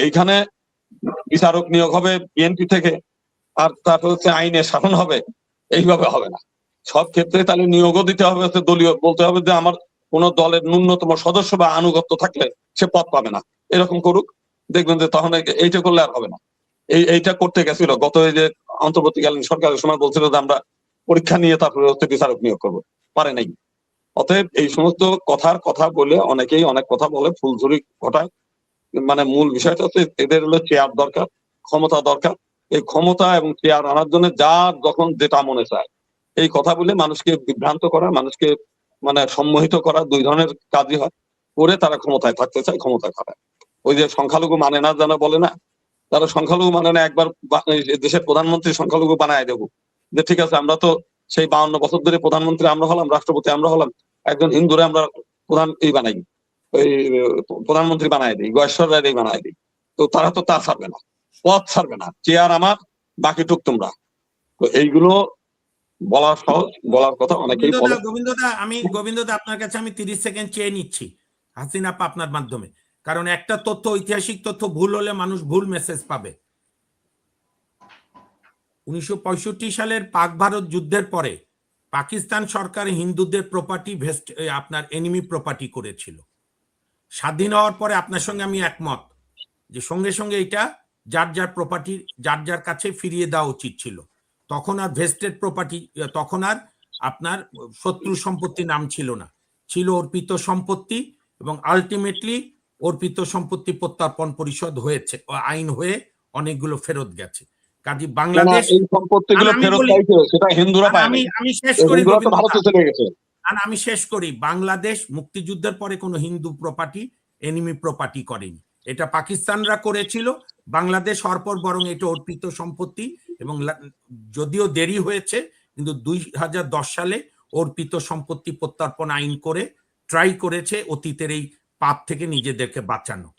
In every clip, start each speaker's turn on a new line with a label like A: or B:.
A: এইখানে বিচারক নিয়োগ হবে বিএনপি থেকে, আর তারপর হচ্ছে আইনে শাসন হবে, এইভাবে হবে না। সব ক্ষেত্রে তাহলে নিয়োগও দিতে হবে, হচ্ছে দলীয়, বলতে হবে যে আমার কোন দলের ন্যূনতম সদস্য বা আনুগত্য থাকলে সে পদ পাবে না, এরকম করুক। দেখবেন যে তখন এইটা করলে আর হবে না। এইটা করতে গেছিল গত এই যে অন্তর্বর্তীকালীন সরকারের সময়, বলছিল যে আমরা পরীক্ষা নিয়ে তারপরে হচ্ছে বিচারক নিয়োগ করবো, পারে নাই। অতএব এই সমস্ত কথা বলে অনেকেই অনেক কথা বলে, ফুলঝুরি ঘটায়। মানে মূল বিষয়টা হচ্ছে এদের হলো চেয়ার দরকার, ক্ষমতা দরকার। এই ক্ষমতা এবং চেয়ার আনার জন্য যার যখন যেটা মনে চায় এই কথা বলে মানুষকে বিভ্রান্ত করা, মানুষকে মানে সম্মোহিত করা, দুই ধরনের কাজই হয়। করে তারা ক্ষমতায় থাকতে চায়, ক্ষমতা খারাপ। ওই যে সংখ্যালঘু মানে না, জানা বলে না, তারা সংখ্যালঘু মানে না, একবার দেশের প্রধানমন্ত্রী সংখ্যালঘু বানায় দেবো, যে ঠিক আছে আমরা তো সেই 52 বছর ধরে প্রধানমন্ত্রী আমরা হলাম, রাষ্ট্রপতি আমরা হলাম, একজন হিন্দুরে আমরা প্রধান বানাই, ওই প্রধানমন্ত্রী বানায় দিই, গয়েশ্বর রায় বানায় দিই। তো তারা তো তা ছাড়বে না, পথ ছাড়বে না, চেয়ার আমার, বাকি টুক তোমরা। তো এইগুলো বলা সহজ, বলার কথা অনেকেই বলে।
B: গোবিন্দদা আপনার কাছে আমি 30 সেকেন্ড চেয়ে নিচ্ছি হাসিনা আপা আপনার মাধ্যমে, কারণ একটা তথ্য, ঐতিহাসিক তথ্য ভুল হলে মানুষ ভুল মেসেজ পাবে। 1965 সালের পাক ভারত যুদ্ধের পরে পাকিস্তান সরকার হিন্দুদের প্রপার্টি আপনার এনিমি প্রপার্টি করেছিল। স্বাধীন হওয়ার পরে আপনার সঙ্গে আমি একমত যে সঙ্গে সঙ্গে এটা যার যার প্রপার্টি যার যার কাছে ফিরিয়ে দেওয়া উচিত ছিল। তখন আর ভেস্টেড প্রপার্টি, তখন আর আপনার শত্রু সম্পত্তি নাম ছিল না, ছিল অর্পিত সম্পত্তি। এবং আলটিমেটলি অর্পিত সম্পত্তি প্রত্যর্পণ পরিষদ হয়েছে, আইন হয়ে অনেকগুলো ফেরত গেছে। কাজী বাংলাদেশ
A: এই সম্পত্তিগুলো ফেরত চাইছে, সেটা হিন্দুরা পায় না।
B: আমি শেষ করি,
A: ভারতে চলে গেছে।
B: আমি শেষ করি, বাংলাদেশ মুক্তিযুদ্ধের পরে কোনো হিন্দু প্রপার্টি এনিমি প্রপার্টি করেনি, এটা পাকিস্তানরা করেছিল। বাংলাদেশ হওয়ার পর বরং এটা অর্পিত সম্পত্তি, এবং যদিও দেরি হয়েছে কিন্তু 2010 সালে অর্পিত সম্পত্তি প্রত্যর্পণ আইন করে ট্রাই করেছে অতীতের এই পাপ থেকে নিজেদেরকে বাঁচানো।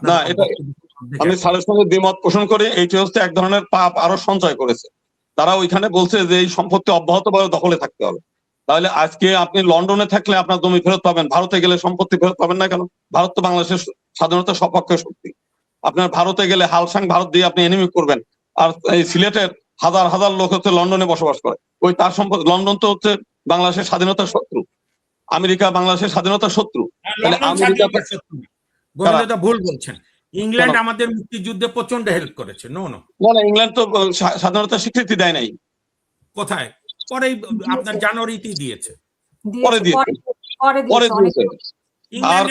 A: না, এটা আমি স্যারের সঙ্গে দ্বিমত পোষণ করি। এইটা হচ্ছে এক ধরনের পাপ আরো সঞ্চয় করেছে তারা। ওইখানে বলছে যে এই সম্পত্তি অব্যাহতভাবে দখলে থাকতে হবে। তাহলে আজকে আপনি লন্ডনে থাকলে আপনার জমি ফেরত পাবেন, ভারতে গেলে সম্পত্তি ফেরত পাবেন না কেন? ভারত তো বাংলাদেশের স্বাধীনতার সপক্ষে শক্তি। আপনার ভারতে গেলে হালসাং ভারত দিয়ে আপনি এনিমি করবেন, আর এই সিলেটের হাজার হাজার লোক হচ্ছে লন্ডনে বসবাস করে, ওই তার সম্পত্তি। লন্ডন তো হচ্ছে বাংলাদেশের স্বাধীনতার শত্রু, আমেরিকা বাংলাদেশের স্বাধীনতার শত্রু।
B: গোবিন্দদা ভুল বলছেন, ইংল্যান্ড আমাদের মুক্তিযুদ্ধে প্রচন্ড হেল্প করেছে। নো নো,
A: না, ইংল্যান্ড তো স্বাধীনতার স্বীকৃতি দেয় নাই।
B: কোথায়? পরে আপনার জানুয়ারিতেই দিয়েছে,
A: পরে দিয়েছে। আর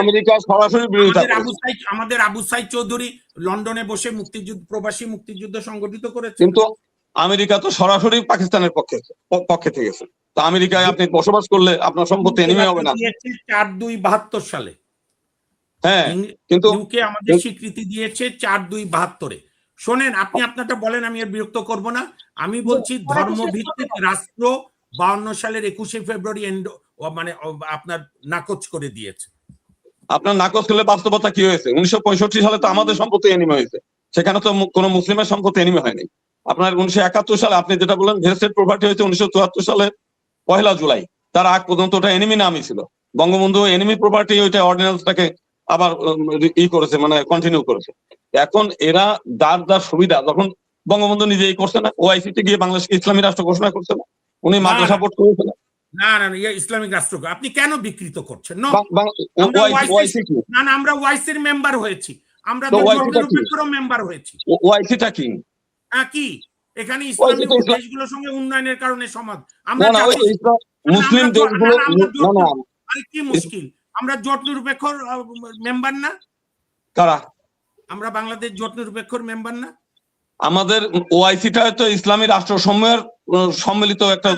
A: আমেরিকা সরাসরি বিরোধিতা করেছে।
B: আমাদের আবু সাইদ চৌধুরী লন্ডনে বসে মুক্তিযুদ্ধ, প্রবাসী মুক্তিযুদ্ধ সংগঠিত করেছে,
A: কিন্তু আমেরিকা তো সরাসরি পাকিস্তানের পক্ষে থেকেছে। তো আমেরিকায় আপনি বসবাস করলে আপনার সম্পত্তি এনিমি হবে না।
B: 4/2/72 সালে,
A: হ্যাঁ, কিন্তু
B: ইউকে আমাদের স্বীকৃতি দিয়েছে 4/2/72-এ। শোনেন, আপনি আপনারটা বলেন, আমি আর বিরক্ত করব না। আমি বলছি ধর্মভিত্তিক রাষ্ট্র 52 সালের 21শে ফেব্রুয়ারি মানে আপনার নাকচ করে দিয়েছে।
A: আপনার নাকচ করলে বাস্তবতা কি হয়েছে? 1965 সালে তো আমাদের সম্পত্তি এনিমি হয়েছে, সেখানে তো কোনো মুসলিমের সম্পত্তি এনিমি হয়নি। আপনার 1971 সালে আপনি যেটা বলেন ভেস্টেড প্রপার্টি হয়েছে 1974 সালে 1 জুলাই। তার আগ পর্যন্ত ওটা এনিমি নামই ছিল। বঙ্গবন্ধু এনিমি প্রপার্টি ওইটা অর্ডিন্যান্সটাকে আবার করেছে, মানে কন্টিনিউ করেছে। এখন এরা যার যার সুবিধা, যখন বঙ্গবন্ধু নিজেই করছে না, ওআইসিতে গিয়ে বাংলাদেশকে ইসলামী রাষ্ট্র ঘোষণা করছে না, উনি মাদ্রাসা বোর্ড করেছে না।
B: না না, ইসলামিক রাষ্ট্র আপনি কেন বিকৃত করছেন? না না, আমরা ওআইসির মেম্বার হয়েছি, আমরা নিরপেক্ষ মেম্বার হয়েছি।
A: ওআইসিটা কি?
B: হ্যাঁ, কি এখানে ইসলামিক দেশগুলোর সঙ্গে উন্নয়নের কারণে সমাজ, আমরা
A: মুসলিম দেশগুলো,
B: আরে কি মুশকিল, আমরা জোট নিরপেক্ষ মেম্বার না?
A: কারা?
B: আমরা বাংলাদেশ জোট নিরপেক্ষ মেম্বার না?
A: আমাদের ওআইসিটা তো ইসলামী রাষ্ট্র সমূহের সম্মিলিত একটা,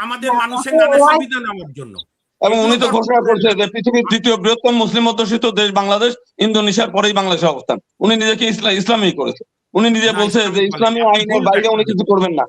B: আমাদের মানুষের নানা সুবিধা নেওয়ার জন্য।
A: এবং উনি তো ঘোষণা করছে যে পৃথিবীর দ্বিতীয় বৃহত্তম মুসলিম অধ্যুষিত দেশ বাংলাদেশ, ইন্দোনেশিয়ার পরেই বাংলাদেশের অবস্থান। উনি নিজেকে ইসলামী করেছে, উনি নিজে বলছে যে ইসলামী আইনের বাইরে উনি কিছু করবেন না।